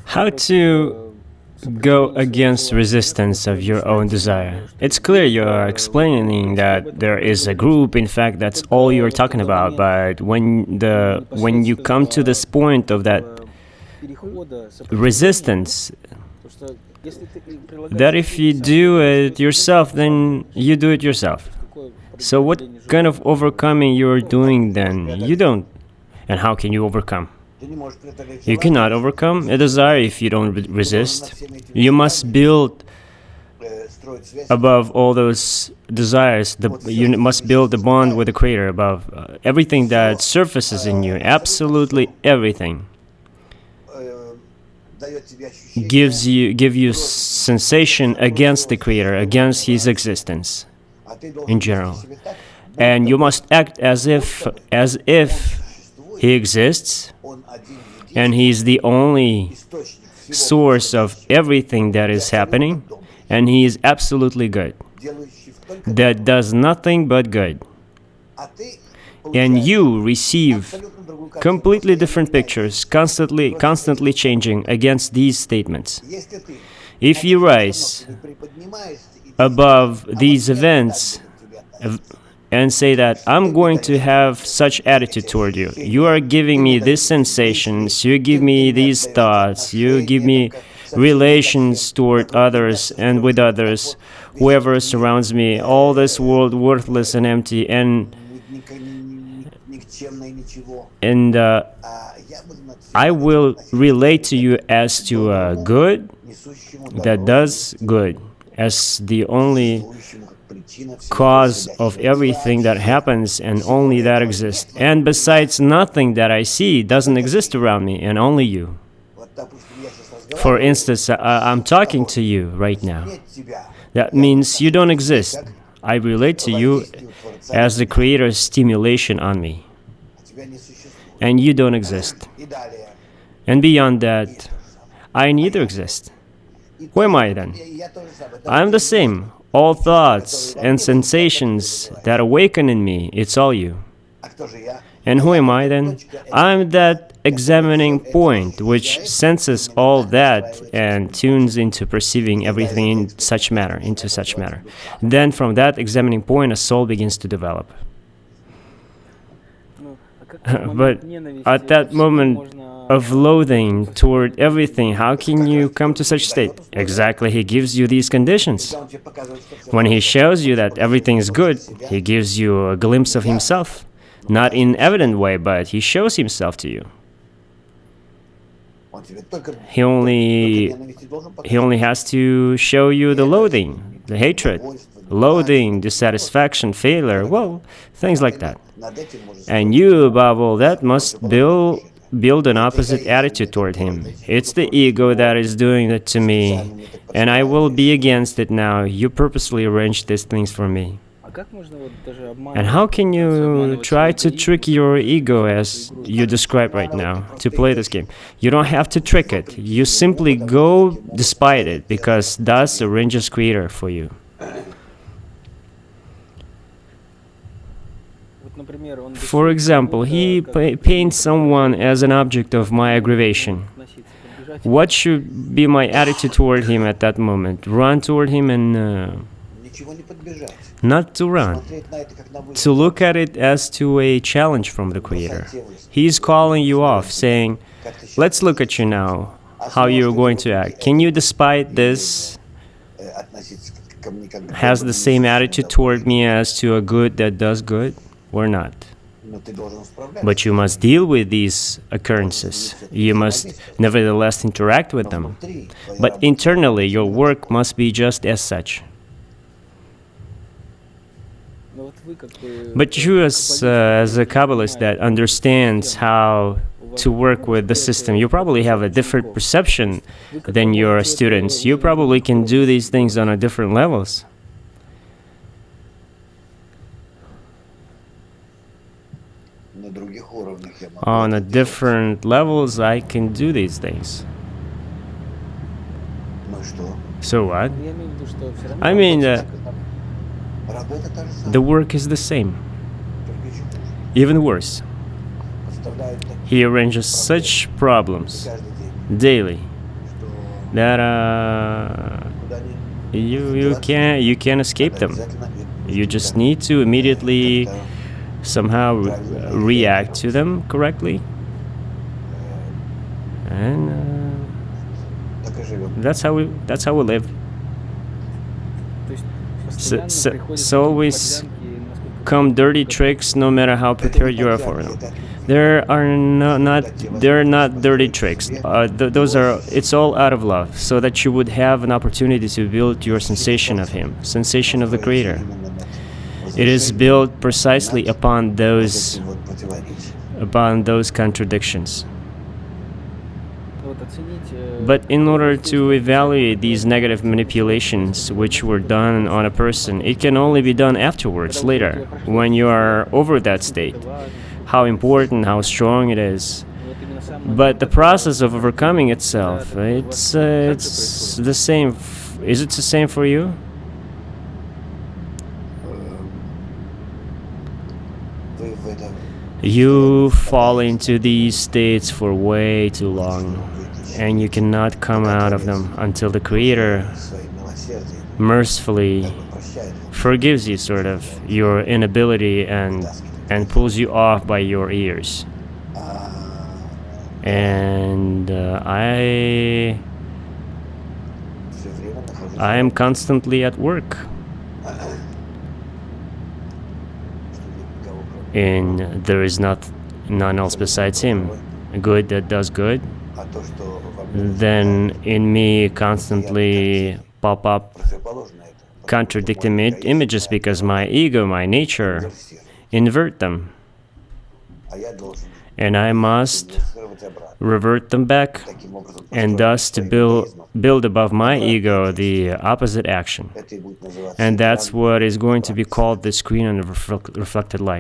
How to go against resistance of your own desire? It's clear you are explaining that there is a group, in fact, that's all you're talking about, but when you come to this point of that resistance, that if you do it yourself, then you do it yourself. So what kind of overcoming you're doing then? You don't. And how can you overcome? You cannot overcome a desire if you don't resist. You must build above all those desires. You must build a bond with the Creator above everything that surfaces in you. Absolutely everything give you sensation against the Creator, against His existence in general, and you must act as if He exists, and He is the only source of everything that is happening, and He is absolutely good, that does nothing but good. And you receive completely different pictures, constantly changing against these statements. If you rise above these events and say that I'm going to have such attitude toward you, you are giving me these sensations, you give me these thoughts, you give me relations toward others and with others, whoever surrounds me, all this world worthless and empty, and I will relate to you as to a good that does good, as the only cause of everything that happens, and only that exists. And besides, nothing that I see doesn't exist around me, and only you. For instance, I'm talking to you right now. That means you don't exist. I relate to you as the Creator's stimulation on me. And you don't exist. And beyond that, I neither exist. Who am I then? I'm the same. All thoughts and sensations that awaken in me, it's all you. And who am I then? I'm that examining point which senses all that and tunes into perceiving everything in such matter, into such matter. Then from that examining point, a soul begins to develop. But at that moment of loathing toward everything, how can you come to such state? Exactly, He gives you these conditions. When He shows you that everything is good, He gives you a glimpse of Himself. Not in evident way, but He shows Himself to you. He only has to show you the loathing, the hatred, loathing, dissatisfaction, failure, well, things like that. And you, above all that, must build an opposite attitude toward Him. It's the ego that is doing it to me, and I will be against it now. You purposely arranged these things for me. And how can you try to trick your ego as you describe right now, to play this game? You don't have to trick it. You simply go despite it, because thus arranges Creator for you. For example, He paints someone as an object of my aggravation. What should be my attitude toward him at that moment? Run toward him and... not to run. To look at it as to a challenge from the Creator. He's calling you off, saying, let's look at you now, how you're going to act. Can you, despite this, has the same attitude toward me as to a good that does good, or not? But you must deal with these occurrences. You must nevertheless interact with them. But internally, your work must be just as such. But you, as a Kabbalist that understands how to work with the system, you probably have a different perception than your students. You probably can do these things on a different levels. On a different levels, I can do these things. So what? I mean, the work is the same. Even worse. He arranges such problems daily что that никуда не you can't escape them. обязательно You just need to immediately как-то somehow react to them correctly, and так и живем. that's how we live. То есть So, постоянно so, приходят so какие-то always подлянки, насколько come dirty как- tricks, no matter how Это не prepared you are for подлянки, them. это There are they're not dirty tricks. Those are it's all out of love, so that you would have an opportunity to build your sensation of Him, sensation of the Creator. It is built precisely upon those contradictions. вот оценить, But in order to evaluate these negative manipulations which were done on a person, it can only be done afterwards, later, when you are over that state. это важно. How important, how strong it is. Вот именно сам But the момент, process of когда overcoming itself, такое it's вот it's the same. Is it the same for you? Вы в это You fall into these states for way too long, and you cannot come out of them until the Creator своим милосердием mercifully прощает вам. forgives you, sort of, your inability and pulls you off by your ears. And Все время нахожусь I am constantly at work, никого кроме. and there is none else besides Him, good that does good. А то, что во мне Then in me constantly pop up противоположно это. contradicting images because my ego, my nature, invert them, А я должен and I must инвестировать обратно. revert them back, Таким образом, and построить thus to build above my ego the opposite action. это и будет называться And that's экран. what is going to be called the screen under reflected light.